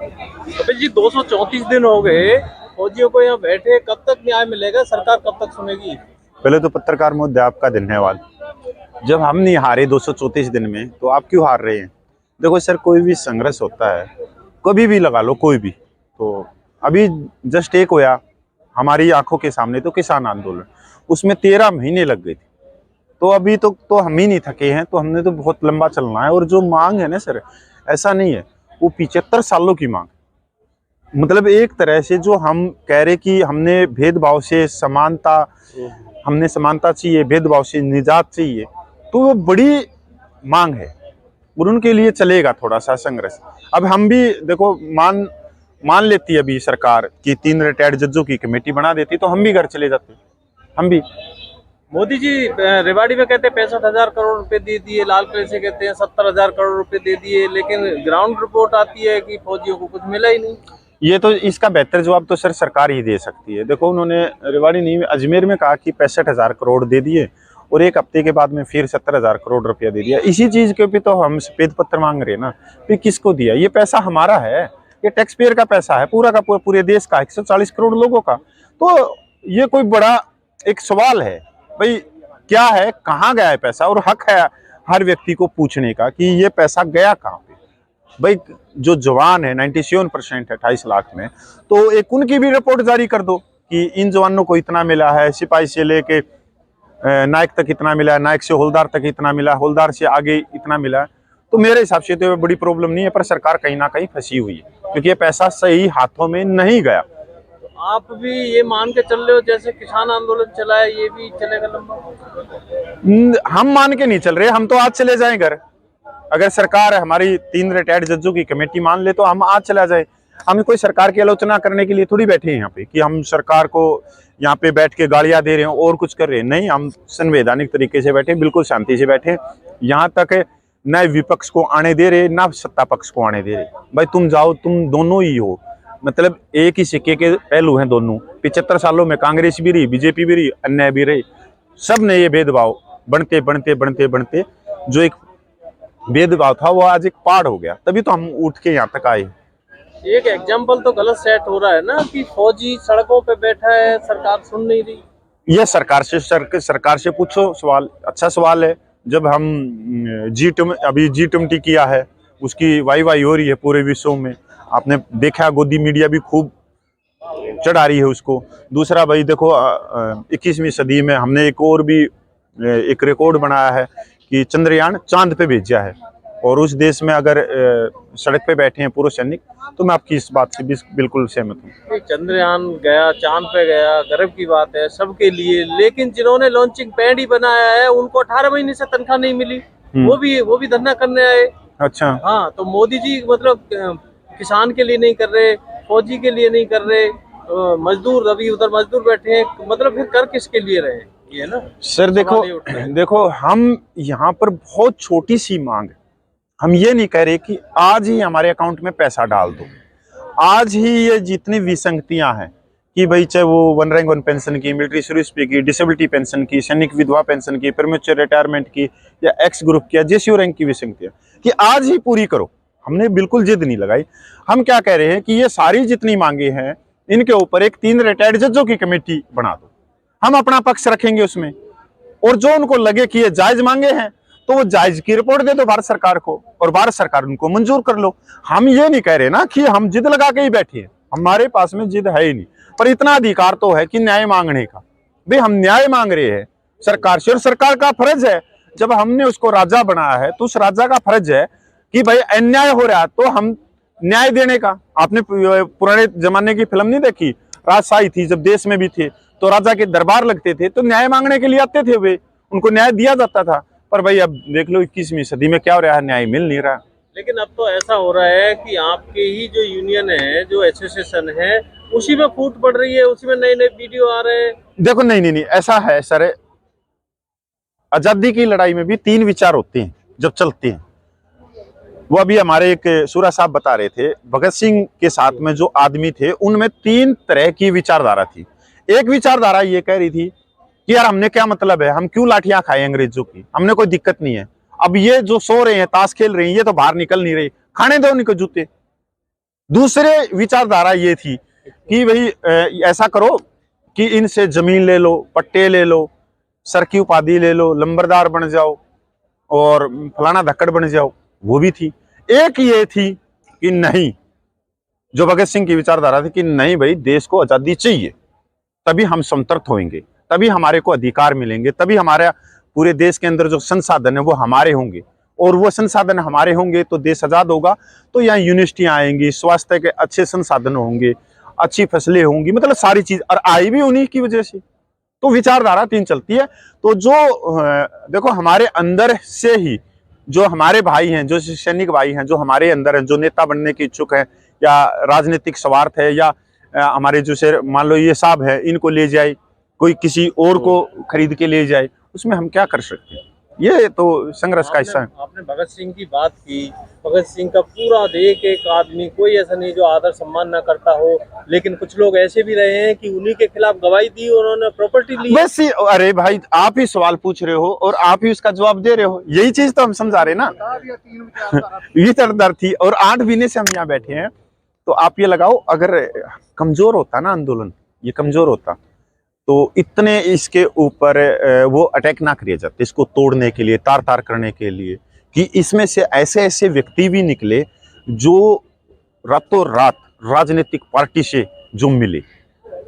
कपिल जी, 234 दिन हो गए फौजियों को यहाँ बैठे, कब तक न्याय मिलेगा? सरकार कब तक सुनेगी? पहले तो पत्रकार महोदय आपका धन्यवाद। जब हम नहीं हारे 234 दिन में तो आप क्यों हार रहे हैं? देखो सर, कोई भी संघर्ष होता है, कभी भी लगा लो कोई भी, तो अभी जस्ट एक होया हमारी आंखों के सामने, तो किसान आंदोलन, उसमें 13 महीने लग गए थे। तो अभी तो हम ही नहीं थके हैं, तो हमने तो बहुत लंबा चलना है। और जो मांग है ना सर, ऐसा नहीं है, वो 75 सालों की मांग। मतलब एक तरह से जो हम कह रहे कि हमने भेदभाव से समानता, हमने समानता चाहिए, भेदभाव से निजात चाहिए, तो वो बड़ी मांग है और उनके लिए चलेगा थोड़ा सा संघर्ष। अब हम भी देखो, मान मान लेती है अभी सरकार की 3 रिटायर्ड जजों की कमेटी बना देती, तो हम भी घर चले जाते, हम भी। मोदी जी रेवाड़ी में कहते हैं 65,000 करोड़ रुपए दे दिए, लाल किले से कहते हैं 70,000 करोड़ रुपए दे दिए, लेकिन ग्राउंड रिपोर्ट आती है कि फौजियों को कुछ मिला ही नहीं। ये तो इसका बेहतर जवाब तो सर सरकार ही दे सकती है। देखो, उन्होंने रेवाड़ी नहीं, अजमेर में कहा कि 65,000 करोड़ दे दिए और एक हफ्ते के बाद में फिर 70,000 करोड़ रुपया दे दिया। इसी चीज के भी तो हम सफेद पत्र मांग रहे हैं ना, फिर किसको दिया? ये पैसा हमारा है, ये टैक्स पेयर का पैसा है, पूरा का पूरा पूरे देश का, 140 करोड़ लोगों का। तो ये कोई बड़ा एक सवाल है भाई, क्या है, कहाँ गया है पैसा? और हक है हर व्यक्ति को पूछने का कि ये पैसा गया कहाँ पे। भाई, जो जवान है 97% है 28 लाख में, तो एक उनकी भी रिपोर्ट जारी कर दो कि इन जवानों को इतना मिला है, सिपाही से लेके नायक तक इतना मिला है, नायक से हवलदार तक इतना मिला, हवलदार से आगे इतना मिला है। तो मेरे हिसाब से तो बड़ी प्रॉब्लम नहीं है, पर सरकार कहीं ना कहीं फंसी हुई है, क्योंकि ये पैसा सही हाथों में नहीं गया। तो आप भी ये मान के चल रहे हो जैसे किसान आंदोलन चला है, ये भी चलेगा लंबा? हम मान के नहीं चल रहे, हम तो आज चले जाएं घर। अगर सरकार हमारी 3 रिटायर्ड जजों की कमेटी मान ले तो हम आज चला जाए। हम कोई सरकार की आलोचना करने के लिए थोड़ी बैठे हैं यहाँ पे कि हम सरकार को यहाँ पे बैठ के गालियां दे रहे हैं और कुछ कर रहे हैं। नहीं, हम संवैधानिक तरीके से बैठे, बिल्कुल शांति से बैठे। यहाँ तक न विपक्ष को आने दे रहे, ना सत्ता पक्ष को आने दे रहे। भाई तुम जाओ, तुम दोनों ही हो, मतलब एक ही सिक्के के पहलू हैं दोनों। 75 सालों में कांग्रेस भी रही, बीजेपी भी रही, अन्य भी रही, सब ने ये भेदभाव बढ़ते बढ़ते बढ़ते बढ़ते, जो एक भेदभाव था वो आज एक पहाड़ हो गया, तभी तो हम उठ के यहाँ तक आए। एक एग्जाम्पल तो गलत सेट हो रहा है ना कि फौजी सड़कों पे बैठा है, सरकार सुन नहीं रही। यह सरकार से पूछो सवाल, अच्छा सवाल है। जब हम अभी G20 किया है, उसकी वाई हो रही है पूरे विश्व में, आपने देखा, गोदी मीडिया भी खूब चढ़ा रही है उसको। दूसरा भाई देखो, 21वीं सदी में हमने एक और भी एक रिकॉर्ड बनाया है कि चंद्रयान चांद पे भेजा है, और उस देश में अगर सड़क पे बैठे हैं पुरुष सैनिक, तो मैं आपकी इस बात से भी बिल्कुल सहमत हूँ। चंद्रयान गया, चांद पे गया, गर्व की बात है सबके लिए, लेकिन जिन्होंने लॉन्चिंग पैड ही बनाया है उनको 18 महीने से तनख्वाह नहीं मिली, वो भी धरना करने आए। अच्छा, हाँ, तो मोदी जी मतलब किसान के लिए नहीं कर रहे, फौजी के लिए नहीं कर रहे, मजदूर अभी उधर मजदूर बैठे हैं, मतलब फिर कर किसके लिए रहे? ये ना सर देखो हम यहाँ पर बहुत छोटी सी मांग है। हम ये नहीं कह रहे कि आज ही हमारे अकाउंट में पैसा डाल दो, आज ही ये जितनी विसंगतियां हैं कि भाई चाहे वो 1 रैंक 1 पेंशन की, मिलिट्री सर्विस पे की, डिसेबिलिटी पेंशन की, सैनिक विधवा पेंशन की, प्रीमेच्योर रिटायरमेंट की, या एक्स ग्रुप की, या जेसीओ रैंक की विसंगतियां, कि आज ही पूरी करो। हमने बिल्कुल जिद नहीं लगाई। हम क्या कह रहे हैं कि ये सारी जितनी मांगे हैं, इनके ऊपर एक 3 रिटायर्ड जजों की कमेटी बना दो, हम अपना पक्ष रखेंगे उसमें, और जो उनको लगे कि ये जायज मांगे हैं तो वो जायज की रिपोर्ट दे दो भारत सरकार को, और भारत सरकार उनको मंजूर कर लो। हम ये नहीं कह रहे ना कि हम जिद लगा के ही बैठे हैं, हमारे पास में जिद है ही नहीं, पर इतना अधिकार तो है कि न्याय मांगने का। भाई हम न्याय मांग रहे हैं सरकार से, और सरकार का फर्ज है, जब हमने उसको राजा बनाया है तो उस राजा का फर्ज है कि भाई अन्याय हो रहा है तो हम न्याय देने का। आपने पुराने जमाने की फिल्म नहीं देखी, राजशाही थी जब देश में भी थे, तो राजा के दरबार लगते थे, तो न्याय मांगने के लिए आते थे वे, उनको न्याय दिया जाता था। पर भाई अब देख लो 21वीं सदी में क्या हो रहा है, न्याय मिल नहीं रहा। लेकिन अब तो ऐसा हो रहा है कि आपके ही जो यूनियन है, जो एसोसिएशन है, उसी में फूट पड़ रही है, उसी में नए नए वीडियो आ रहे हैं। देखो नहीं, ऐसा है सर, आजादी की लड़ाई में भी 3 विचार होते हैं जब चलते हैं। वो अभी हमारे एक सूरा साहब बता रहे थे, भगत सिंह के साथ में जो आदमी थे उनमें 3 तरह की विचारधारा थी। एक विचारधारा ये कह रही थी कि यार हमने क्या मतलब है, हम क्यों लाठियां खाए अंग्रेजों की, हमने कोई दिक्कत नहीं है। अब ये जो सो रहे हैं, ताश खेल रहे हैं, ये तो बाहर निकल नहीं रहे, खाने दो उनको जूते। दूसरे विचारधारा ये थी कि भाई ऐसा करो कि इनसे जमीन ले लो, पट्टे ले लो, सर की उपाधि ले लो, लंबरदार बन जाओ और फलाना धक्कड़ बन जाओ, वो भी थी। एक ये थी कि नहीं, जो भगत सिंह की विचारधारा थी कि नहीं भाई, देश को आजादी चाहिए, तभी हम संतृप्त होंगे, तभी हमारे को अधिकार मिलेंगे, तभी हमारे पूरे देश के अंदर जो संसाधन है वो हमारे होंगे, और वो संसाधन हमारे होंगे तो देश आजाद होगा। तो यहाँ यूनिवर्सिटियां आएंगी, स्वास्थ्य के अच्छे संसाधन होंगे, अच्छी फसलें होंगी, मतलब सारी चीज, और आई भी उन्हीं की वजह से। तो विचारधारा तीन चलती है। तो जो देखो, हमारे अंदर से ही जो हमारे भाई हैं, जो सैनिक भाई हैं, जो हमारे अंदर हैं, जो नेता बनने के इच्छुक हैं, या राजनीतिक स्वार्थ है, या हमारे जो शेर मान लो ये साहब है, इनको ले जाए, कोई किसी और को खरीद के ले जाए, उसमें हम क्या कर सकते हैं? ये तो संघर्ष का हिस्सा है। आपने भगत सिंह की बात की। भगत सिंह का पूरा देख एक आदमी, कोई ऐसा नहीं जो आदर सम्मान ना करता हो, लेकिन कुछ लोग ऐसे भी रहे हैं कि उन्हीं के खिलाफ गवाही दी, उन्होंने प्रॉपर्टी ली। बस अरे भाई, आप ही सवाल पूछ रहे हो और आप ही उसका जवाब दे रहे हो, यही चीज तो हम समझा रहे ना। विचारधारा थी, और 8 महीने से हम यहाँ बैठे हैं। तो आप ये लगाओ, अगर कमजोर होता ना आंदोलन, ये कमजोर होता, तो इतने इसके ऊपर वो अटैक ना किए जाते, इसको तोड़ने के लिए, तार तार करने के लिए, कि इसमें से ऐसे ऐसे व्यक्ति भी निकले जो रातों रात राजनीतिक पार्टी से जो मिले।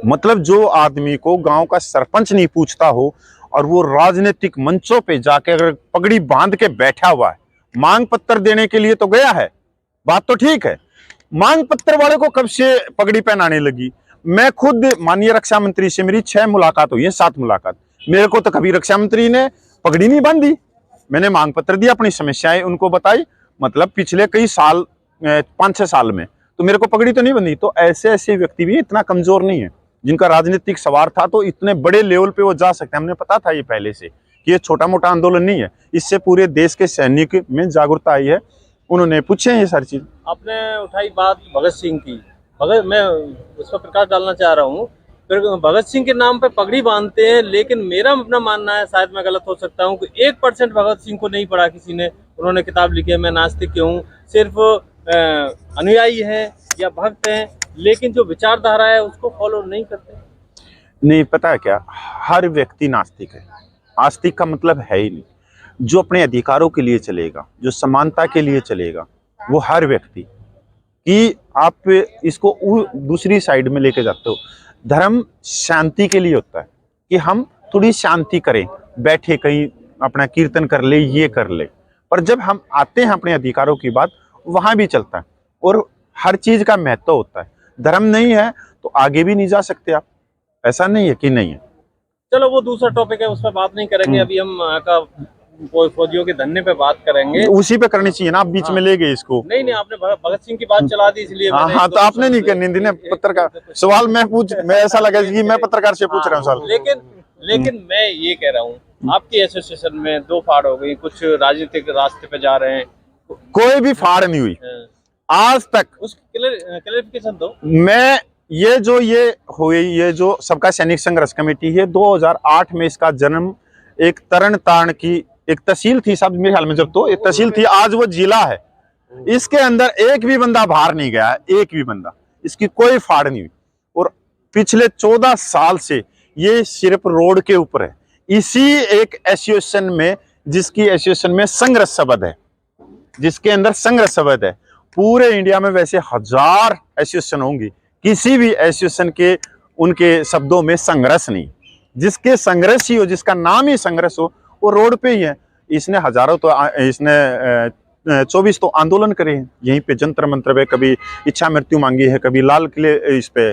मतलब जो आदमी को गांव का सरपंच नहीं पूछता हो, और वो राजनीतिक मंचों पे जाके अगर पगड़ी बांध के बैठा हुआ है, मांग पत्र देने के लिए तो गया है, बात तो ठीक है, मांग पत्र वाले को कब से पगड़ी पहनाने लगी? मैं खुद माननीय रक्षा मंत्री से मेरी 6 मुलाकात हुई है, 7 मुलाकात, मेरे को तो कभी रक्षा मंत्री ने पगड़ी नहीं बांधी। मैंने मांग पत्र दिया, अपनी समस्याएं उनको बताई, मतलब पिछले कई साल, 5-6 साल में, तो मेरे को पगड़ी तो नहीं बंधी। तो ऐसे ऐसे व्यक्ति भी इतना कमजोर नहीं है, जिनका राजनीतिक सवार था, तो इतने बड़े लेवल पे वो जा सकते हैं। हमने पता था ये पहले से कि ये छोटा मोटा आंदोलन नहीं है, इससे पूरे देश के सैनिक में जागरूकता आई है, उन्होंने पूछे ये सारी चीज। आपने उठाई बात भगत सिंह की, भगत, मैं उस पर प्रकाश डालना चाह रहा हूँ। फिर भगत सिंह के नाम पे पगड़ी बांधते हैं, लेकिन मेरा अपना मानना है, शायद मैं गलत हो सकता हूँ, कि 1% भगत सिंह को नहीं पढ़ा किसी ने। उन्होंने किताब लिखी है, मैं नास्तिक क्यों हूँ, सिर्फ अनुयायी हैं या भक्त हैं, लेकिन जो विचारधारा है उसको फॉलो नहीं करते। नहीं, पता है क्या, हर व्यक्ति नास्तिक है। आस्तिक का मतलब है ही नहीं। जो अपने अधिकारों के लिए चलेगा, जो समानता के लिए चलेगा, वो हर व्यक्ति, कि आप इसको दूसरी साइड में लेके जाते हो। धर्म शांति के लिए होता है, कि हम थोड़ी शांति करें, बैठे कहीं अपना कीर्तन कर ले, ये कर ले। पर जब हम आते हैं अपने अधिकारों की बात, वहां भी चलता है, और हर चीज का महत्व होता है। धर्म नहीं है तो आगे भी नहीं जा सकते आप, ऐसा नहीं है कि नहीं है। चलो वो दूसरा टॉपिक है, उस पर बात नहीं करेंगे। अभी हम का फौजियों के धरने पे बात करेंगे। उसी पे करनी चाहिए ना, आप बीच में ले गए इसको। नहीं नहीं, आपने भगत सिंह की बात चला दी, इसलिए हाँ, तो आपने नहीं करनी थी ना पत्रकार सवाल। मैं ऐसा लगा कि मैं पत्रकार से पूछ रहा हूँ सवाल। लेकिन मैं ये कह रहा हूँ, आपकी एसोसिएशन में 2 फाड़ हो गई, कुछ राजनीतिक रास्ते पे जा रहे हैं। कोई भी फाड़ नहीं हुई आज तक, उसकी क्लेरिफिकेशन दो। मैं ये हुई, ये जो सबका सैनिक संघर्ष कमेटी है, 2008 में इसका जन्म एक तरन तारण की एक तहसील थी साहब, मेरे ख्याल में, जब तो एक तहसील थी, आज वो जिला है। इसके अंदर एक भी बंदा बाहर नहीं गया, एक भी बंदा, इसकी कोई फाड़ नहीं हुई। और पिछले 14 साल से ये सिर्फ रोड के ऊपर है, इसी एक एसोसिएशन में, जिसकी एसोसिएशन में संघर्ष शब्द है, जिसके अंदर संघर्ष शब्द है। पूरे इंडिया में वैसे 1000 एसोसिएशन होंगी, किसी भी एसोसिएशन के उनके शब्दों में संघर्ष नहीं। जिसके संघर्ष ही हो, जिसका नाम ही संघर्ष हो, वो रोड पे ही है। इसने हजारों तो, इसने 24 तो आंदोलन करे हैं यहीं पे, जंतर मंतर पे, कभी इच्छा मृत्यु मांगी है, कभी लाल किले इस पे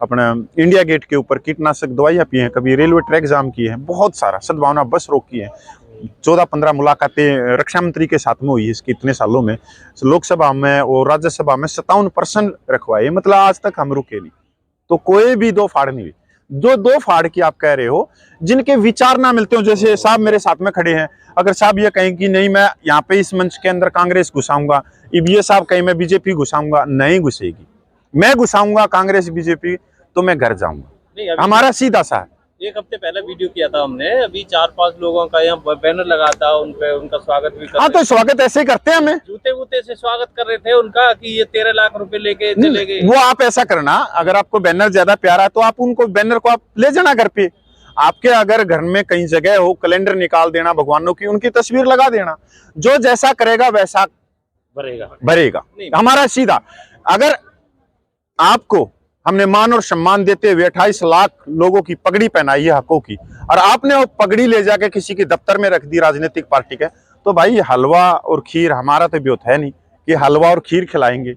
अपना इंडिया गेट के ऊपर कीटनाशक दवाइयाँ पी हैं, कभी रेलवे ट्रैक जाम किए हैं, बहुत सारा सद्भावना बस रोकी है। 14-15 मुलाकातें रक्षा मंत्री के साथ में हुई है इसके इतने सालों में। लोकसभा में और राज्यसभा में 57% रखवाए, मतलब आज तक हम रुके नहीं। तो कोई भी 2 फाड़ नहीं हुई। जो 2 फाड़ की आप कह रहे हो, जिनके विचार ना मिलते हो, जैसे साहब मेरे साथ में खड़े हैं, अगर साहब ये कहें कि नहीं मैं यहाँ पे इस मंच के अंदर कांग्रेस घुसाऊंगा, ये साहब कहें मैं बीजेपी घुसाऊंगा, नहीं घुसेगी। मैं घुसाऊंगा कांग्रेस बीजेपी तो मैं घर जाऊंगा, हमारा सीधा सा है। एक हफ्ते पहले वीडियो किया था हमने, अभी 4-5 लोगों का यहाँ बैनर लगा था, उन पे उनका स्वागत भी कर हाँ, रहे तो थे। स्वागत ऐसे ही करते हैं हमें। जूते वूते से स्वागत कर रहे थे उनका कि ये 13 लाख रुपए लेके चले गए। वो आप ऐसा करना, अगर आपको बैनर ज्यादा प्यारा है तो आप उनको बैनर को आप ले जाना घर पे। आपके अगर घर में कहीं जगह हो, कैलेंडर निकाल देना भगवानों की, उनकी तस्वीर लगा देना। जो जैसा करेगा वैसा भरेगा। भरेगा। नहीं। हमारा सीधा, अगर आपको हमने मान और सम्मान देते हुए 28 लाख लोगों की पगड़ी पहनाई है हकों की, और आपने वो पगड़ी ले जाके किसी के दफ्तर में रख दी राजनीतिक पार्टी के, तो भाई हलवा और खीर हमारा तो ब्योत है नहीं कि हलवा और खीर खिलाएंगे।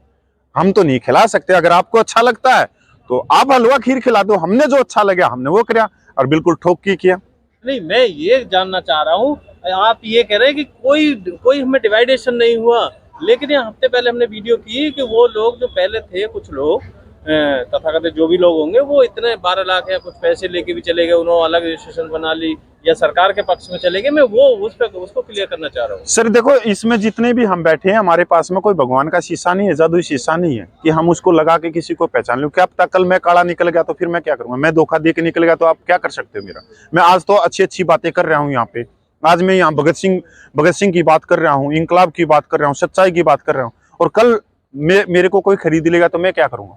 हम तो नहीं खिला सकते। अगर आपको अच्छा लगता है तो आप हलवा खीर खिला दो। हमने जो अच्छा लगा हमने वो किया, और बिल्कुल ठोक के किया। नहीं, मैं ये जानना चाह रहा हूँ, आप ये कह रहे हैं कि कोई हमें डिवाइडेशन नहीं हुआ, लेकिन ये हफ्ते पहले हमने वीडियो की कि वो लोग जो पहले थे, कुछ लोग तथाकथित जो भी लोग होंगे, वो इतने 12 लाख या कुछ पैसे लेके भी चले गए, उन्होंने अलग रजिस्ट्रेशन बना ली या सरकार के पक्ष में चले गए। मैं वो उसको क्लियर करना चाह रहा हूँ। सर देखो, इसमें जितने भी हम बैठे हैं, हमारे पास में कोई भगवान का शीशा नहीं है, जादुई शीशा नहीं है कि हम उसको लगा के किसी को पहचान लूं। क्या पता कल मैं काला निकल गया तो फिर मैं क्या करूंगा? मैं धोखा दे के निकल गया तो आप क्या कर सकते हो मेरा? मैं आज तो अच्छी अच्छी बातें कर रहा हूँ यहाँ पे। आज मैं यहाँ भगत सिंह की बात कर रहा हूँ, इंकलाब की बात कर रहा हूँ, सच्चाई की बात कर रहा हूँ, और कल मेरे को कोई खरीद लेगा तो मैं क्या करूंगा?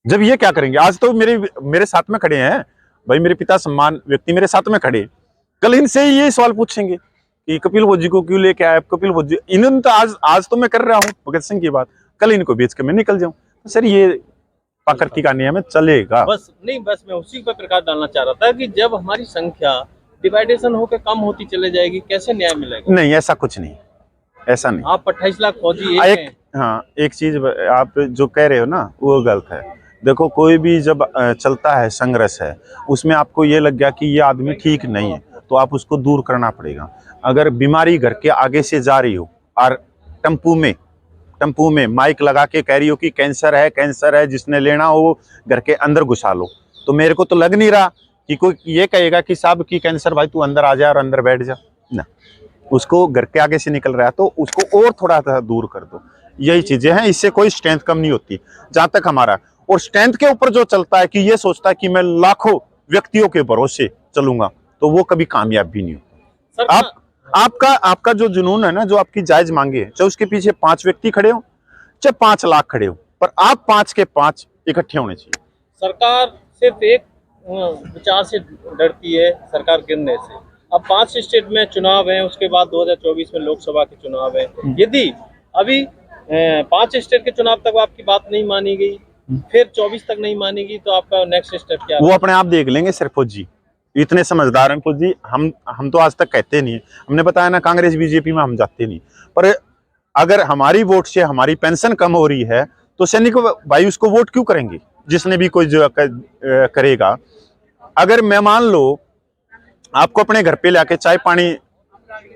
जब ये क्या करेंगे? आज तो मेरे साथ में खड़े हैं भाई, मेरे पिता सम्मान व्यक्ति मेरे साथ में खड़े, कल इनसे ही ये सवाल पूछेंगे कि कपिल भोजी को क्यों लेके आए? कपिल भोजी इन्होंने तो आज तो मैं कर रहा हूँ भगत सिंह की बात, कल इनको बेच के मैं निकल जाऊं। तो सर ये प्रकृति का नियम है, चलेगा। बस मैं उसी पर प्रकाश डालना चाह रहा था कि जब हमारी संख्या डिवाइडेशन होकर कम होती चले जाएगी, कैसे न्याय मिलेगा? नहीं, ऐसा कुछ नहीं, ऐसा नहीं। आप 28 लाख फौजी एक चीज आप जो कह रहे हो ना, वो गलत है। देखो, कोई भी जब चलता है, संघर्ष है, उसमें आपको ये लग गया कि ये आदमी ठीक नहीं है, तो आप उसको दूर करना पड़ेगा। अगर बीमारी घर के आगे से जा रही हो और टम्पू में माइक लगा के कह रही हो कि कैंसर है, जिसने लेना हो वो घर के अंदर घुसा लो, तो मेरे को तो लग नहीं रहा कि कोई ये कहेगा कि साहब की कैंसर, भाई तू अंदर आ जा और अंदर बैठ जा ना। उसको घर के आगे से निकल रहा है तो उसको और थोड़ा सा दूर कर दो। यही चीजें हैं, इससे कोई स्ट्रेंथ कम नहीं होती जहां तक हमारा। और स्ट्रेंथ के ऊपर जो चलता है कि ये सोचता है कि मैं लाखों व्यक्तियों के भरोसे चलूंगा, तो वो कभी कामयाब भी नहीं होता। आपका जो जुनून है ना, जो आपकी जायज मांगे है, चाहे उसके पीछे 5 व्यक्ति खड़े हो, चाहे 5 लाख खड़े हो, पर आप 5 के 5 इकट्ठे होने चाहिए। सरकार सिर्फ एक विचार से डरती है, सरकार गिरने से। अब 5 स्टेट में चुनाव है, उसके बाद 2024 में लोकसभा के चुनाव है। यदि अभी 5 स्टेट के चुनाव तक आपकी बात नहीं मानी गई, फिर 24 तक नहीं मानेगी, तो आपका नेक्स्ट स्टेप क्या? वो अपने आप देख लेंगे सर। फौजी इतने समझदार हैं फौजी, हम तो आज तक कहते नहीं है। हमने बताया ना, कांग्रेस बीजेपी में हम जाते नहीं, पर अगर हमारी वोट से हमारी पेंशन कम हो रही है तो सैनिक भाई उसको वोट क्यों करेंगे? जिसने भी कोई जो करेगा। अगर मैं मान लो आपको अपने घर पे लाके चाय पानी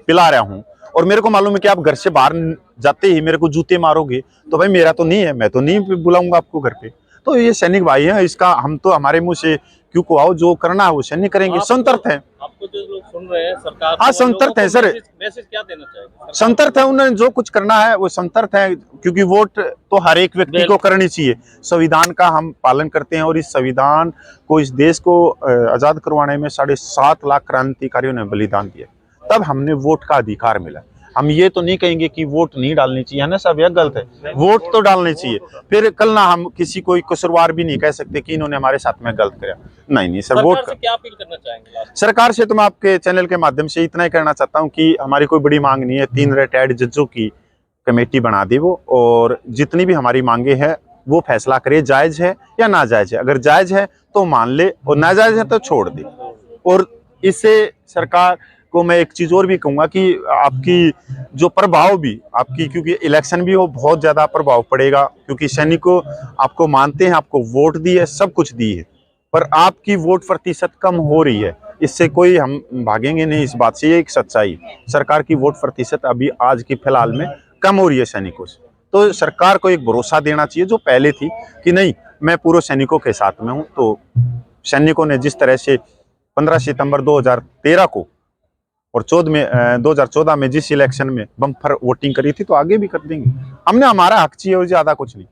पिला रहा हूं और मेरे को मालूम है कि आप घर से बाहर जाते ही मेरे को जूते मारोगे, तो भाई मेरा तो नहीं है, मैं तो नहीं बुलाऊंगा आपको घर पे। तो ये सैनिक भाई है, इसका हम तो हमारे मुंह से क्यों को आओ, जो करना है वो सैनिक करेंगे। संतर्थ है आपको जो लोग सुन रहे हैं सरकार, हाँ संतर्थ है सर, मैसेज क्या देना चाहेंगे? संतर्थ है, उन्हें जो कुछ करना है वो संतर्थ है, क्योंकि वोट तो हर एक व्यक्ति को करनी चाहिए। संविधान का हम पालन करते हैं, और इस संविधान को, इस देश को आजाद करवाने में 7.5 लाख क्रांतिकारियों ने बलिदान दिया, तब हमने वोट का अधिकार मिला। हम ये तो नहीं कहेंगे कि वोट नहीं डालनी चाहिए, है ना साहब? यह गलत है, वोट तो डालनी चाहिए। फिर कल ना हम किसी कोई कसूरवार भी नहीं कह सकते कि इन्होंने हमारे साथ में गलत किया। नहीं सर, वोट से क्या अपील करना चाहेंगे? सरकार से तो मैं आपके चैनल के माध्यम से इतना ही कहना चाहता हूं कि हमारी कोई बड़ी मांग नहीं है। 3 रिटायर्ड जजों की कमेटी बना दी वो, और जितनी भी हमारी मांगे हैं वो फैसला करे, जायज है या नाजायज है। अगर जायज है तो मान ले, और नाजायज है तो छोड़ दे। और इससे सरकार को मैं एक चीज और भी कहूंगा कि आपकी जो प्रभाव भी आपकी, क्योंकि इलेक्शन भी हो, बहुत ज्यादा प्रभाव पड़ेगा, क्योंकि सैनिकों आपको मानते हैं, आपको वोट दी है, सब कुछ दी है, पर आपकी वोट प्रतिशत कम हो रही है। इससे कोई हम भागेंगे नहीं इस बात से, ये एक सच्चाई। सरकार की वोट प्रतिशत अभी आज की फिलहाल में कम हो रही है सैनिकों से। तो सरकार को एक भरोसा देना चाहिए जो पहले थी कि नहीं, मैं पूरे सैनिकों के साथ में हूं। तो सैनिकों ने जिस तरह से 15 सितंबर 2013 को और 2014 में जिस इलेक्शन में बम्पर वोटिंग करी थी, तो आगे भी कर देंगे। हमने हमारा हक चाहिए और ज्यादा कुछ नहीं।